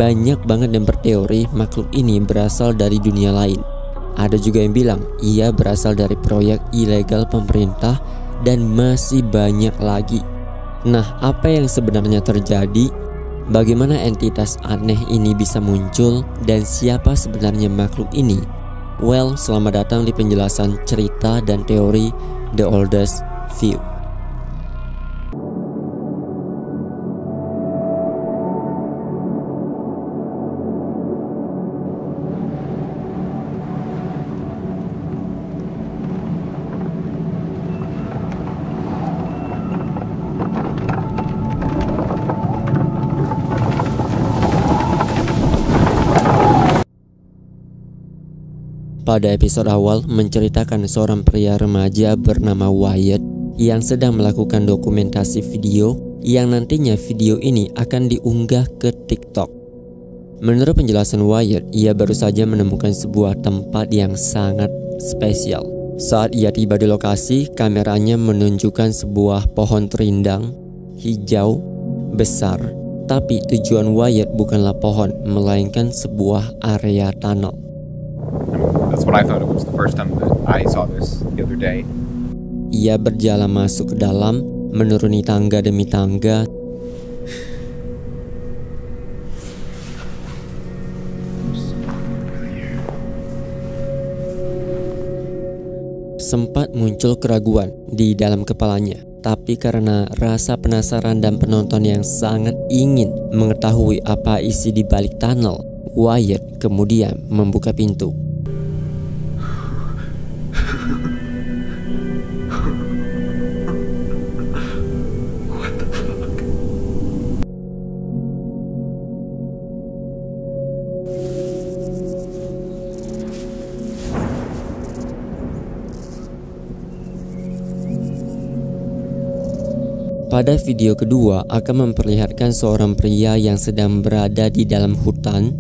banyak banget yang berteori makhluk ini berasal dari dunia lain. Ada juga yang bilang ia berasal dari proyek ilegal pemerintah dan masih banyak lagi. Nah, apa yang sebenarnya terjadi? Bagaimana entitas aneh ini bisa muncul dan siapa sebenarnya makhluk ini? Well, selamat datang di penjelasan cerita dan teori The Oldest View. Pada episode awal menceritakan seorang pria remaja bernama Wyatt yang sedang melakukan dokumentasi video yang nantinya video ini akan diunggah ke TikTok. Menurut penjelasan Wyatt, ia baru saja menemukan sebuah tempat yang sangat spesial. Saat ia tiba di lokasi, kameranya menunjukkan sebuah pohon rindang hijau besar. Tapi tujuan Wyatt bukanlah pohon, melainkan sebuah area tunnel. That's what I thought it was the first time that I saw this the other day. Ia berjalan masuk ke dalam, menuruni tangga demi tangga. Sempat muncul keraguan di dalam kepalanya, tapi karena rasa penasaran dan penonton yang sangat ingin mengetahui apa isi di balik tunnel, Wyatt kemudian membuka pintu. Pada video kedua akan memperlihatkan seorang pria yang sedang berada di dalam hutan.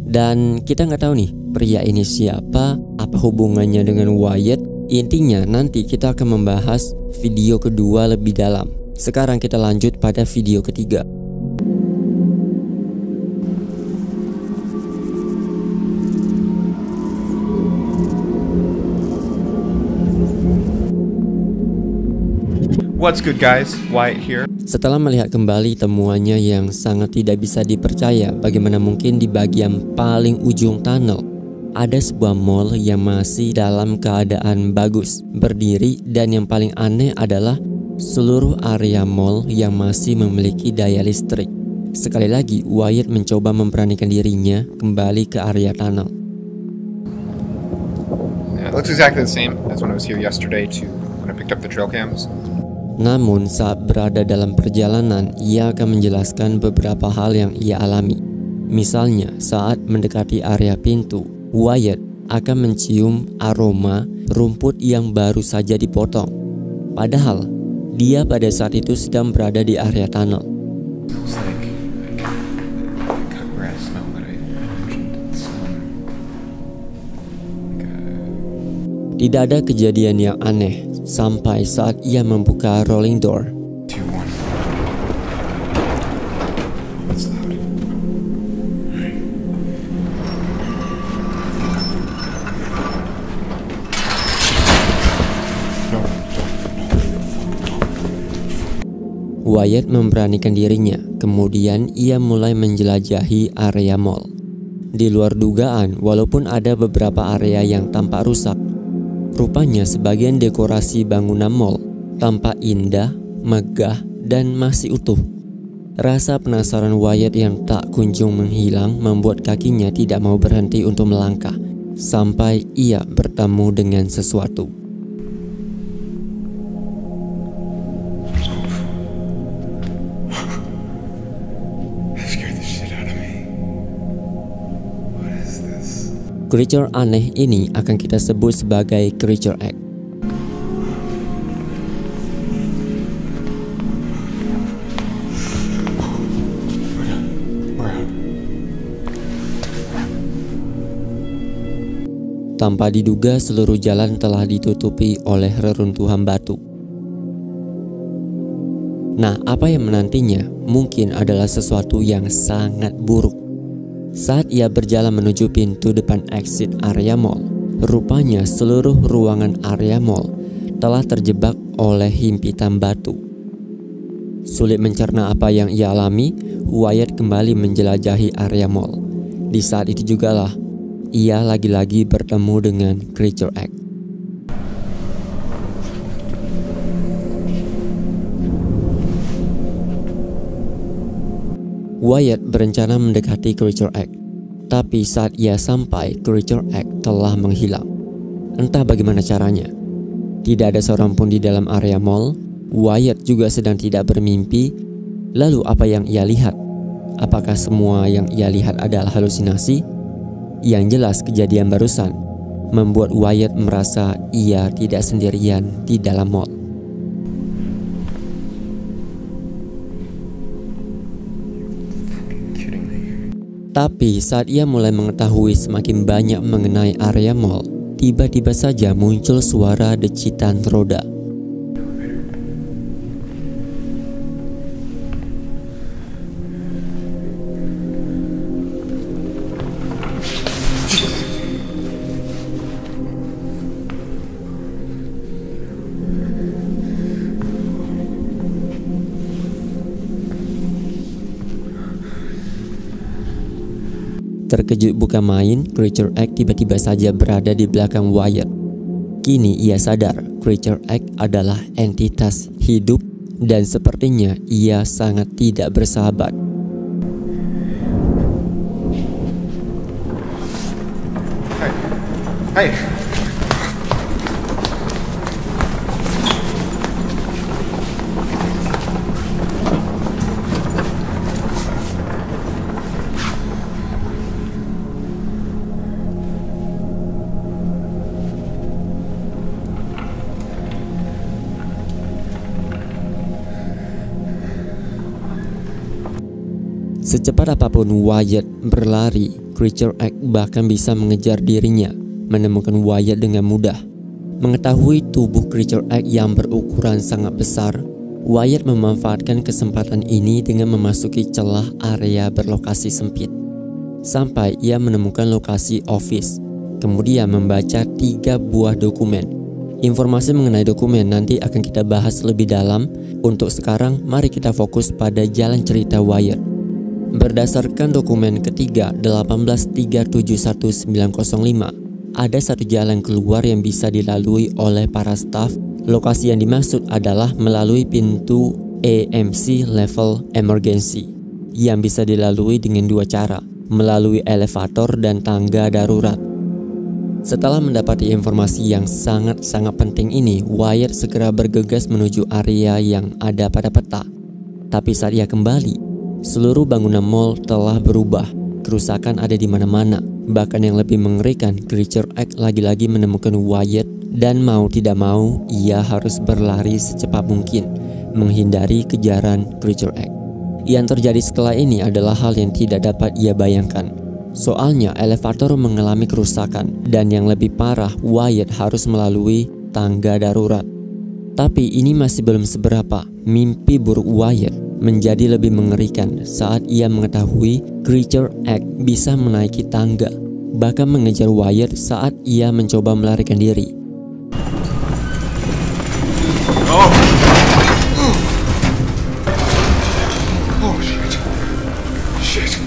Dan kita nggak tahu nih pria ini siapa, apa hubungannya dengan Wyatt. Intinya nanti kita akan membahas video kedua lebih dalam. Sekarang kita lanjut pada video ketiga. What's good guys, Wyatt here. Setelah melihat kembali temuannya yang sangat tidak bisa dipercaya, bagaimana mungkin di bagian paling ujung tunnel ada sebuah mall yang masih dalam keadaan bagus, berdiri, dan yang paling aneh adalah seluruh area mall yang masih memiliki daya listrik. Sekali lagi, Wyatt mencoba memberanikan dirinya kembali ke area tunnel. Yeah, it looks exactly the same as when I was here yesterday when I picked up the trail cams. Namun saat berada dalam perjalanan, ia akan menjelaskan beberapa hal yang ia alami. Misalnya saat mendekati area pintu, Wyatt akan mencium aroma rumput yang baru saja dipotong. Padahal dia pada saat itu sedang berada di area tunnel. Tidak ada kejadian yang aneh sampai saat ia membuka rolling door. Wyatt memberanikan dirinya, kemudian ia mulai menjelajahi area mall. Di luar dugaan, walaupun ada beberapa area yang tampak rusak, rupanya sebagian dekorasi bangunan mall tampak indah, megah, dan masih utuh. Rasa penasaran Wyatt yang tak kunjung menghilang membuat kakinya tidak mau berhenti untuk melangkah sampai ia bertemu dengan sesuatu. Creature aneh ini akan kita sebut sebagai Creature X. Tanpa diduga, seluruh jalan telah ditutupi oleh reruntuhan batu. Nah, apa yang menantinya mungkin adalah sesuatu yang sangat buruk. Saat ia berjalan menuju pintu depan exit area mall, rupanya seluruh ruangan area mall telah terjebak oleh himpitan batu. Sulit mencerna apa yang ia alami, Wyatt kembali menjelajahi area mall. Di saat itu jugalah ia lagi-lagi bertemu dengan Creature X. Wyatt berencana mendekati Creature X, tapi saat ia sampai, Creature X telah menghilang. Entah bagaimana caranya. Tidak ada seorang pun di dalam area mall. Wyatt juga sedang tidak bermimpi. Lalu apa yang ia lihat? Apakah semua yang ia lihat adalah halusinasi? Yang jelas kejadian barusan membuat Wyatt merasa ia tidak sendirian di dalam mall. Tapi saat ia mulai mengetahui semakin banyak mengenai area mall, tiba-tiba saja muncul suara decitan roda. Terkejut bukan main, Creature X tiba-tiba saja berada di belakang Wyatt. Kini ia sadar Creature X adalah entitas hidup dan sepertinya ia sangat tidak bersahabat. Hey. Secepat apapun Wyatt berlari, Creature X bahkan bisa mengejar dirinya, menemukan Wyatt dengan mudah. Mengetahui tubuh Creature X yang berukuran sangat besar, Wyatt memanfaatkan kesempatan ini dengan memasuki celah area berlokasi sempit. Sampai ia menemukan lokasi office, kemudian membaca 3 buah dokumen. Informasi mengenai dokumen nanti akan kita bahas lebih dalam. Untuk sekarang, mari kita fokus pada jalan cerita Wyatt. Berdasarkan dokumen ketiga 183710905, ada satu jalan keluar yang bisa dilalui oleh para staf. Lokasi yang dimaksud adalah melalui pintu EMC level emergency yang bisa dilalui dengan 2 cara, melalui elevator dan tangga darurat. Setelah mendapati informasi yang sangat-sangat penting ini, Wyatt segera bergegas menuju area yang ada pada peta. Tapi saat ia kembali, seluruh bangunan mall telah berubah. Kerusakan ada di mana-mana. Bahkan yang lebih mengerikan, Creature X lagi-lagi menemukan Wyatt dan mau tidak mau ia harus berlari secepat mungkin menghindari kejaran Creature X. Yang terjadi setelah ini adalah hal yang tidak dapat ia bayangkan. Soalnya elevator mengalami kerusakan dan yang lebih parah, Wyatt harus melalui tangga darurat. Tapi ini masih belum seberapa. Mimpi buruk Wyatt menjadi lebih mengerikan saat ia mengetahui Creature X bisa menaiki tangga, bahkan mengejar Wyatt saat ia mencoba melarikan diri. Shit.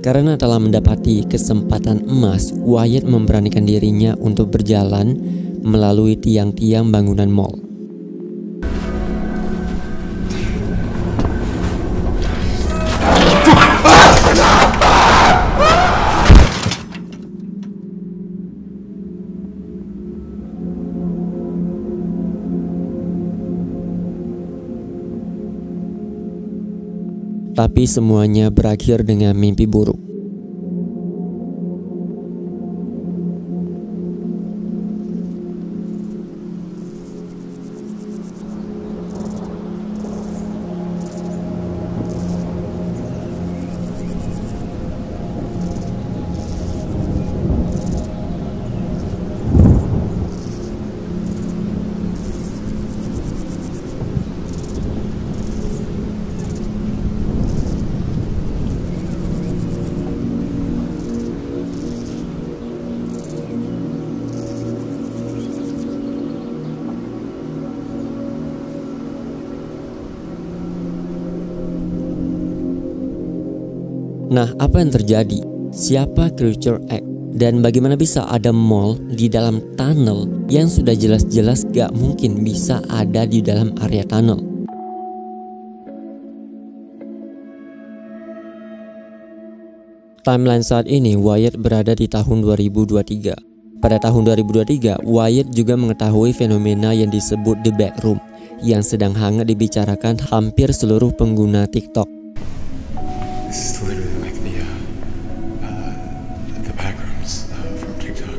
Karena telah mendapati kesempatan emas, Wyatt memberanikan dirinya untuk berjalan melalui tiang-tiang bangunan mall. Tapi semuanya berakhir dengan mimpi buruk. Nah, apa yang terjadi? Siapa Creature X? Dan bagaimana bisa ada mall di dalam tunnel yang sudah jelas-jelas gak mungkin bisa ada di dalam area tunnel? Timeline saat ini, Wyatt berada di tahun 2023. Pada tahun 2023, Wyatt juga mengetahui fenomena yang disebut The Backroom yang sedang hangat dibicarakan hampir seluruh pengguna TikTok. This is literally like the backrooms from TikTok.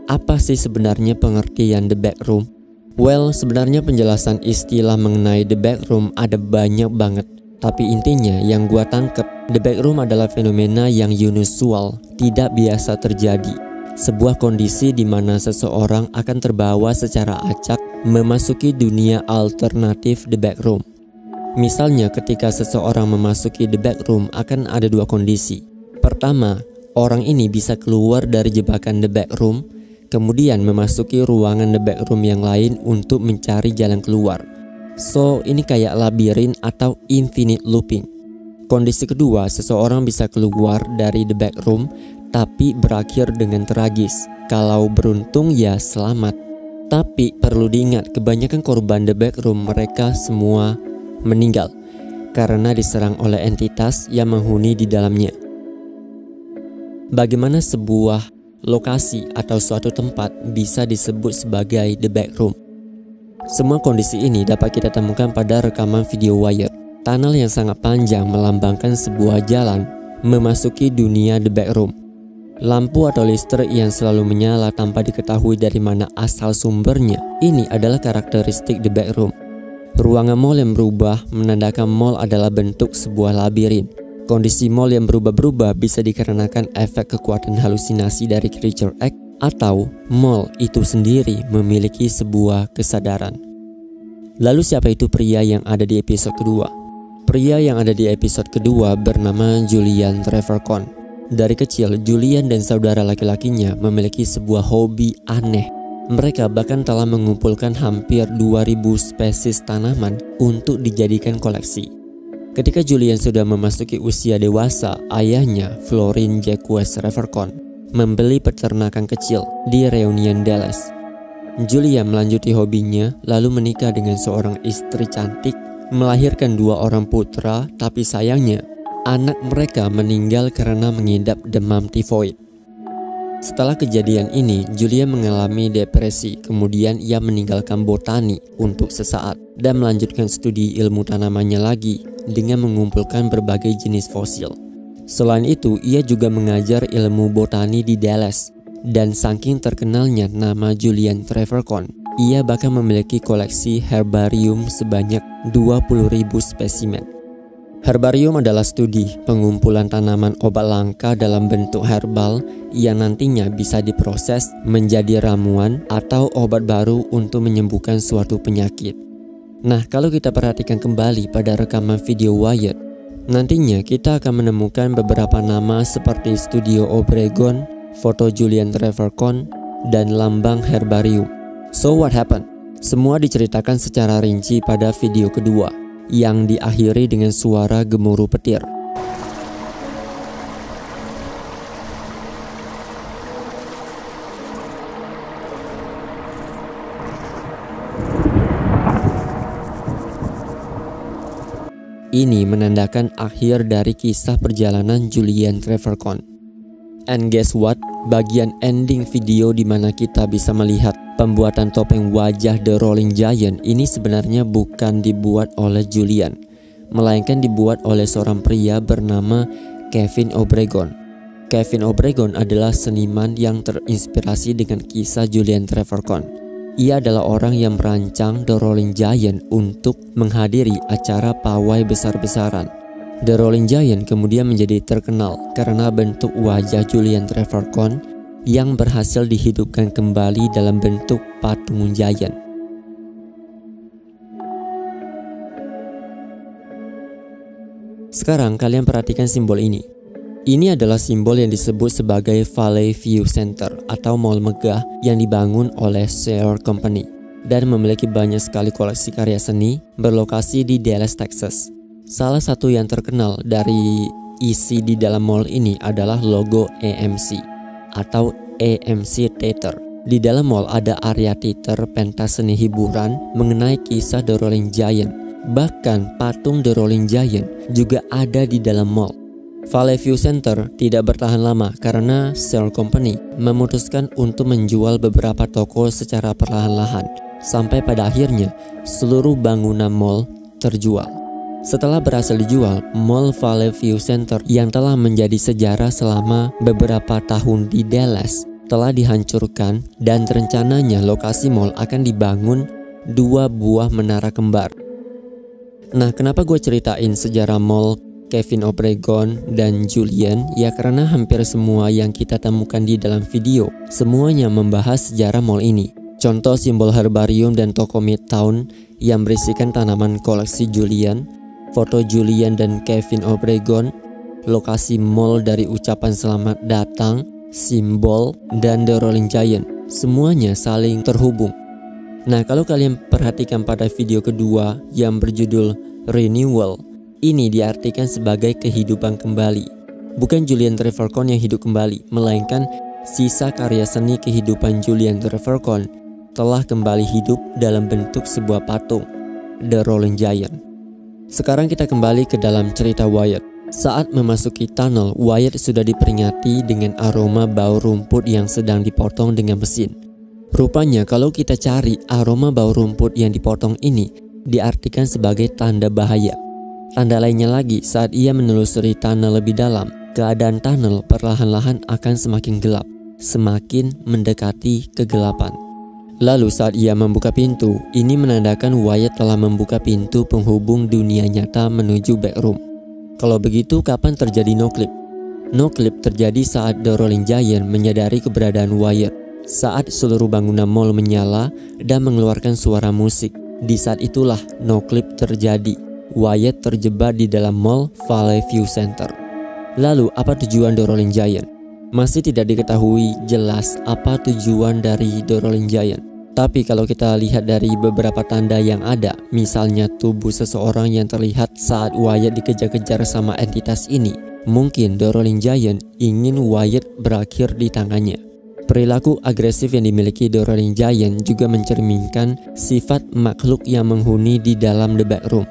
Apa sih sebenarnya pengertian The Backroom? Well, sebenarnya penjelasan istilah mengenai The Backroom ada banyak banget. Tapi intinya yang gua tangkep, The Backroom adalah fenomena yang unusual, tidak biasa terjadi. Sebuah kondisi di mana seseorang akan terbawa secara acak memasuki dunia alternatif The Backroom. Misalnya ketika seseorang memasuki The Backroom akan ada dua kondisi. Pertama, orang ini bisa keluar dari jebakan The Backroom, kemudian memasuki ruangan The Backroom yang lain untuk mencari jalan keluar. So, ini kayak labirin atau infinite looping. Kondisi kedua, seseorang bisa keluar dari The Backroom tapi berakhir dengan tragis. Kalau beruntung ya selamat. Tapi perlu diingat, kebanyakan korban The Backroom mereka semua meninggal karena diserang oleh entitas yang menghuni di dalamnya. Bagaimana sebuah lokasi atau suatu tempat bisa disebut sebagai The Backroom? Semua kondisi ini dapat kita temukan pada rekaman video Wyatt. Tunnel yang sangat panjang melambangkan sebuah jalan memasuki dunia The Backroom. Lampu atau listrik yang selalu menyala tanpa diketahui dari mana asal sumbernya. Ini adalah karakteristik The Backroom. Ruangan mall yang berubah menandakan mall adalah bentuk sebuah labirin. Kondisi mall yang berubah-berubah bisa dikarenakan efek kekuatan halusinasi dari Creature X, atau mall itu sendiri memiliki sebuah kesadaran. Lalu siapa itu pria yang ada di episode kedua? Pria yang ada di episode kedua bernama Julian Trevor Cohn. Dari kecil, Julian dan saudara laki-lakinya memiliki sebuah hobi aneh. Mereka bahkan telah mengumpulkan hampir 2000 spesies tanaman untuk dijadikan koleksi. Ketika Julian sudah memasuki usia dewasa, ayahnya, Florin Jacques Trevor Cohn, membeli peternakan kecil di Reunion, Dallas. Julian melanjuti hobinya lalu menikah dengan seorang istri cantik, melahirkan 2 orang putra, tapi sayangnya anak mereka meninggal karena mengidap demam tifoid. Setelah kejadian ini, Julian mengalami depresi, kemudian ia meninggalkan botani untuk sesaat dan melanjutkan studi ilmu tanamannya lagi dengan mengumpulkan berbagai jenis fosil. Selain itu, ia juga mengajar ilmu botani di Dallas. Dan saking terkenalnya nama Julian Trevor Cohn, ia bahkan memiliki koleksi herbarium sebanyak 20.000 spesimen. Herbarium adalah studi pengumpulan tanaman obat langka dalam bentuk herbal yang nantinya bisa diproses menjadi ramuan atau obat baru untuk menyembuhkan suatu penyakit. Nah, kalau kita perhatikan kembali pada rekaman video Wyatt, nantinya kita akan menemukan beberapa nama seperti Studio Obregon, foto Julian Trevor Cohn, dan lambang herbarium. So what happened? Semua diceritakan secara rinci pada video kedua, yang diakhiri dengan suara gemuruh petir. Ini menandakan akhir dari kisah perjalanan Julian Trevor Cohn. And guess what? Bagian ending video di mana kita bisa melihat pembuatan topeng wajah The Rolling Giant ini sebenarnya bukan dibuat oleh Julian, melainkan dibuat oleh seorang pria bernama Kevin Obregon. Kevin Obregon adalah seniman yang terinspirasi dengan kisah Julian Trevor Cohn. Ia adalah orang yang merancang The Rolling Giant untuk menghadiri acara pawai besar-besaran. The Rolling Giant kemudian menjadi terkenal karena bentuk wajah Julian Trevor Cohn yang berhasil dihidupkan kembali dalam bentuk patung giant. Sekarang kalian perhatikan simbol ini. Ini adalah simbol yang disebut sebagai Valley View Center atau mall megah yang dibangun oleh Share Company dan memiliki banyak sekali koleksi karya seni berlokasi di Dallas, Texas. Salah satu yang terkenal dari isi di dalam mall ini adalah logo AMC atau AMC Theater. Di dalam mall ada area teater pentas seni hiburan mengenai kisah The Rolling Giant. Bahkan patung The Rolling Giant juga ada di dalam mall. Valley View Center tidak bertahan lama karena Shell Company memutuskan untuk menjual beberapa toko secara perlahan-lahan sampai pada akhirnya seluruh bangunan mall terjual. Setelah berhasil dijual, Mall Valley View Center yang telah menjadi sejarah selama beberapa tahun di Dallas telah dihancurkan dan rencananya lokasi mall akan dibangun 2 buah menara kembar. Nah, kenapa gue ceritain sejarah mall Kevin Obregon dan Julian? Ya karena hampir semua yang kita temukan di dalam video semuanya membahas sejarah mall ini. Contoh simbol herbarium dan toko Midtown yang berisikan tanaman koleksi Julian, foto Julian dan Kevin Obregon, lokasi mall dari ucapan selamat datang, simbol, dan The Rolling Giant. Semuanya saling terhubung. Nah, kalau kalian perhatikan pada video kedua yang berjudul Renewal, ini diartikan sebagai kehidupan kembali. Bukan Julian Trevorrow yang hidup kembali, melainkan sisa karya seni kehidupan Julian Trevorrow telah kembali hidup dalam bentuk sebuah patung, The Rolling Giant. Sekarang kita kembali ke dalam cerita Wyatt. Saat memasuki tunnel, Wyatt sudah diperingati dengan aroma bau rumput yang sedang dipotong dengan mesin. Rupanya kalau kita cari aroma bau rumput yang dipotong ini diartikan sebagai tanda bahaya. Tanda lainnya lagi, saat ia menelusuri tunnel lebih dalam, keadaan tunnel perlahan-lahan akan semakin gelap, semakin mendekati kegelapan. Lalu saat ia membuka pintu, ini menandakan Wyatt telah membuka pintu penghubung dunia nyata menuju backroom. Kalau begitu, kapan terjadi noclip? Noclip terjadi saat The Rolling Giant menyadari keberadaan Wyatt. Saat seluruh bangunan mall menyala dan mengeluarkan suara musik, di saat itulah noclip terjadi. Wyatt terjebak di dalam mall Valley View Center. Lalu apa tujuan The Rolling Giant? Masih tidak diketahui jelas apa tujuan dari The Rolling Giant. Tapi kalau kita lihat dari beberapa tanda yang ada, misalnya tubuh seseorang yang terlihat saat Wyatt dikejar-kejar sama entitas ini, mungkin The Rolling Giant ingin Wyatt berakhir di tangannya. Perilaku agresif yang dimiliki The Rolling Giant juga mencerminkan sifat makhluk yang menghuni di dalam the backroom.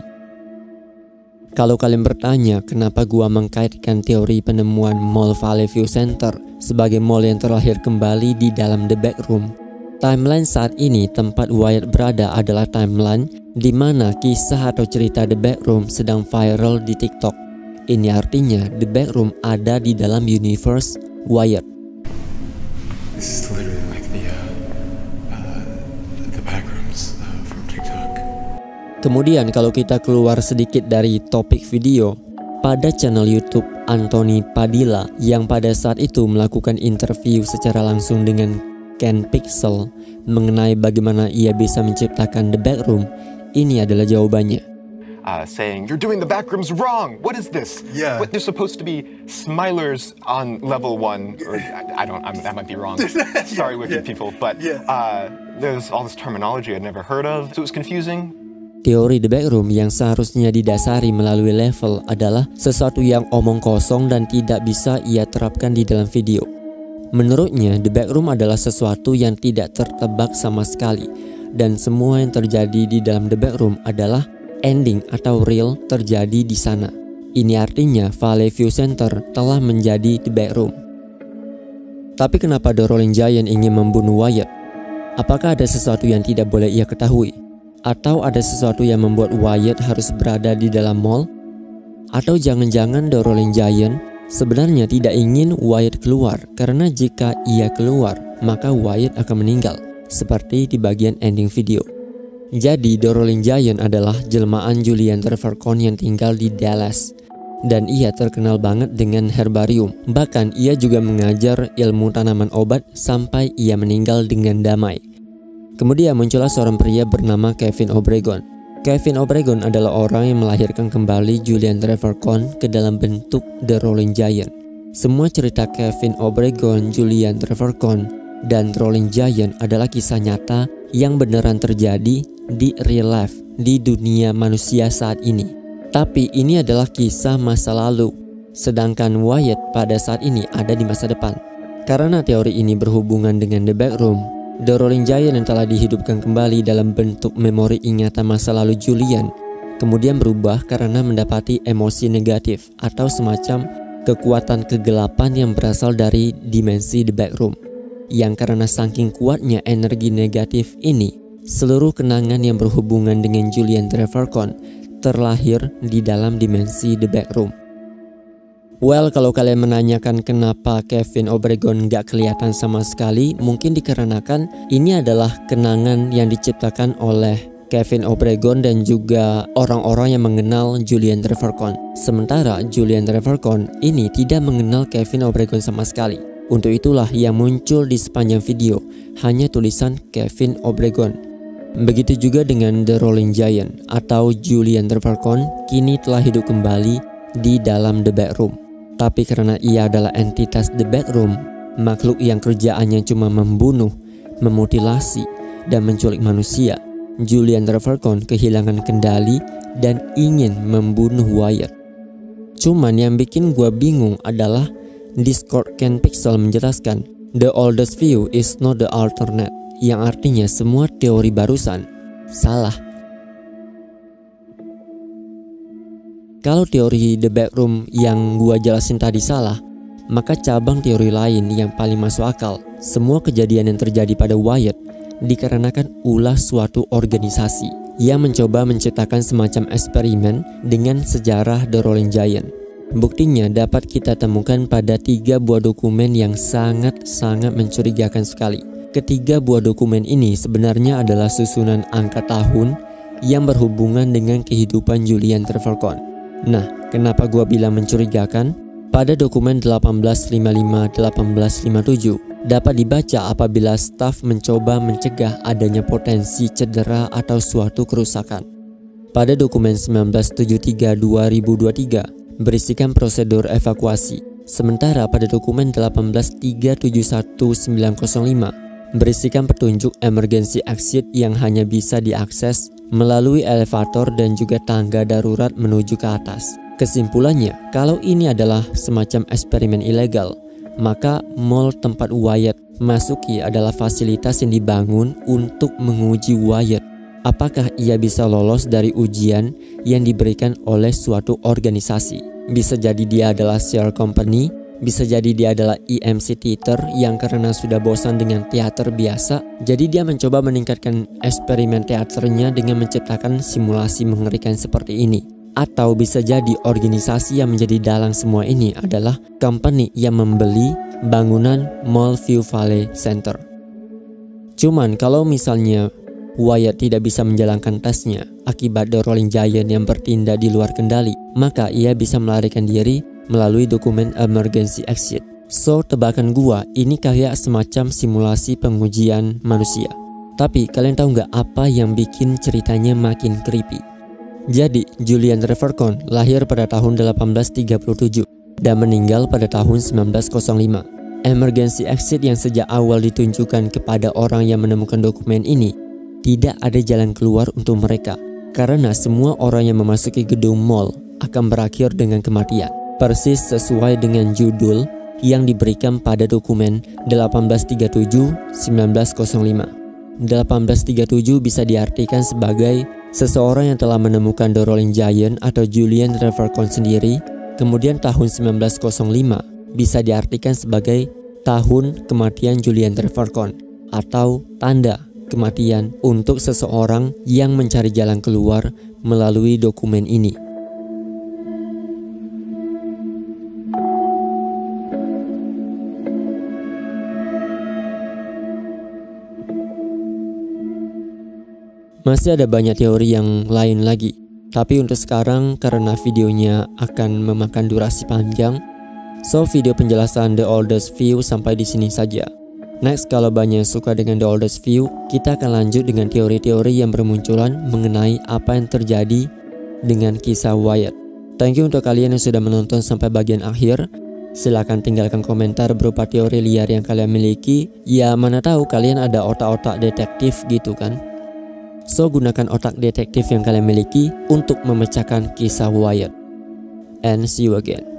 Kalau kalian bertanya kenapa gua mengkaitkan teori penemuan Mall Valley View Center sebagai mall yang terlahir kembali di dalam the backroom, timeline saat ini tempat Wyatt berada adalah timeline di mana kisah atau cerita the backroom sedang viral di TikTok. Ini artinya the backroom ada di dalam universe Wyatt. This is literally like the backrooms from TikTok. Kemudian kalau kita keluar sedikit dari topik video, pada channel YouTube Anthony Padilla yang pada saat itu melakukan interview secara langsung dengan Ken Pixel mengenai bagaimana ia bisa menciptakan the backroom, ini adalah jawabannya. Saying, you're doing the backrooms wrong. What is this? Yeah. What, there's supposed to be smilers on level 1, or that might be wrong. Sorry, Wiki people, but there's all this terminology I'd never heard of, so it was confusing. Teori the backroom yang seharusnya didasari melalui level adalah sesuatu yang omong kosong dan tidak bisa ia terapkan di dalam video. Menurutnya, the backroom adalah sesuatu yang tidak tertebak sama sekali, dan semua yang terjadi di dalam the backroom adalah ending atau real terjadi di sana. Ini artinya Valley View Center telah menjadi the backroom. Tapi kenapa The Rolling Giant ingin membunuh Wyatt? Apakah ada sesuatu yang tidak boleh ia ketahui? Atau ada sesuatu yang membuat Wyatt harus berada di dalam mall? Atau jangan-jangan The Rolling Giant sebenarnya tidak ingin Wyatt keluar, karena jika ia keluar maka Wyatt akan meninggal, seperti di bagian ending video. Jadi The Rolling Giant adalah jelmaan Julian Trevorrow yang tinggal di Dallas, dan ia terkenal banget dengan herbarium. Bahkan ia juga mengajar ilmu tanaman obat sampai ia meninggal dengan damai. Kemudian muncullah seorang pria bernama Kevin Obregon. Kevin Obregon adalah orang yang melahirkan kembali Julian Trevorrow ke dalam bentuk The Rolling Giant. Semua cerita Kevin Obregon, Julian Trevorrow, dan Rolling Giant adalah kisah nyata yang beneran terjadi di real life, di dunia manusia saat ini. Tapi ini adalah kisah masa lalu. sedangkan Wyatt pada saat ini ada di masa depan. Karena teori ini berhubungan dengan The Backroom, The Rolling Giant yang telah dihidupkan kembali dalam bentuk memori ingatan masa lalu Julian kemudian berubah karena mendapati emosi negatif atau semacam kekuatan kegelapan yang berasal dari dimensi The Backroom, yang karena saking kuatnya energi negatif ini, seluruh kenangan yang berhubungan dengan Julian Trevorcon terlahir di dalam dimensi The Backroom. Well, kalau kalian menanyakan kenapa Kevin Obregon gak kelihatan sama sekali, mungkin dikarenakan ini adalah kenangan yang diciptakan oleh Kevin Obregon dan juga orang-orang yang mengenal Julian Trevorcon. Sementara Julian Trevorcon ini tidak mengenal Kevin Obregon sama sekali. Untuk itulah yang muncul di sepanjang video hanya tulisan Kevin Obregon. Begitu juga dengan The Rolling Giant atau Julian Trevorcon kini telah hidup kembali di dalam The Backroom. Tapi karena ia adalah entitas The Backroom, makhluk yang kerjaannya cuma membunuh, memutilasi, dan menculik manusia, Julian Trevorcon kehilangan kendali dan ingin membunuh Wyatt. Cuman yang bikin gua bingung adalah Discord Ken Pixel menjelaskan the oldest view is not the alternate, yang artinya semua teori barusan salah. Kalau teori The Backroom yang gua jelasin tadi salah, maka cabang teori lain yang paling masuk akal, semua kejadian yang terjadi pada Wyatt dikarenakan ulah suatu organisasi yang mencoba menciptakan semacam eksperimen dengan sejarah The Rolling Giant. Buktinya dapat kita temukan pada 3 buah dokumen yang sangat-sangat mencurigakan sekali. Ketiga buah dokumen ini sebenarnya adalah susunan angka tahun yang berhubungan dengan kehidupan Julian Trevorcon. Nah, kenapa gua bilang mencurigakan? Pada dokumen 1855-1857 dapat dibaca apabila staf mencoba mencegah adanya potensi cedera atau suatu kerusakan. Pada dokumen 1973-2023 berisikan prosedur evakuasi. Sementara pada dokumen 18371905 berisikan petunjuk emergency exit yang hanya bisa diakses melalui elevator dan juga tangga darurat menuju ke atas. Kesimpulannya, kalau ini adalah semacam eksperimen ilegal, maka mall tempat Wyatt masuki adalah fasilitas yang dibangun untuk menguji Wyatt. Apakah ia bisa lolos dari ujian yang diberikan oleh suatu organisasi? Bisa jadi dia adalah share company, bisa jadi dia adalah EMC theater yang karena sudah bosan dengan teater biasa, jadi dia mencoba meningkatkan eksperimen teaternya dengan menciptakan simulasi mengerikan seperti ini. Atau bisa jadi organisasi yang menjadi dalang semua ini adalah company yang membeli bangunan Mall View Valley Center. Cuman kalau misalnya Wyatt tidak bisa menjalankan tesnya akibat The Rolling Giant yang bertindak di luar kendali, maka ia bisa melarikan diri melalui dokumen emergency exit. So tebakan gua ini kayak semacam simulasi pengujian manusia. Tapi kalian tahu nggak apa yang bikin ceritanya makin creepy? Jadi Julian Trevorcon lahir pada tahun 1837 dan meninggal pada tahun 1905. Emergency exit yang sejak awal ditunjukkan kepada orang yang menemukan dokumen ini tidak ada jalan keluar untuk mereka, karena semua orang yang memasuki gedung mall akan berakhir dengan kematian. Persis sesuai dengan judul yang diberikan pada dokumen 1837-1905. 1837 bisa diartikan sebagai seseorang yang telah menemukan The Rolling Giant atau Julian Trevorcon sendiri. Kemudian tahun 1905 bisa diartikan sebagai tahun kematian Julian Trevorcon atau tanda kematian untuk seseorang yang mencari jalan keluar melalui dokumen ini. Masih ada banyak teori yang lain lagi, tapi untuk sekarang karena videonya akan memakan durasi panjang, so video penjelasan The Oldest View sampai di sini saja. Next, kalau banyak suka dengan The Oldest View, kita akan lanjut dengan teori-teori yang bermunculan mengenai apa yang terjadi dengan kisah Wyatt. Thank you untuk kalian yang sudah menonton sampai bagian akhir. Silahkan tinggalkan komentar berupa teori liar yang kalian miliki. Ya mana tahu kalian ada otak-otak detektif gitu kan. So gunakan otak detektif yang kalian miliki untuk memecahkan kisah Wyatt. And see you again.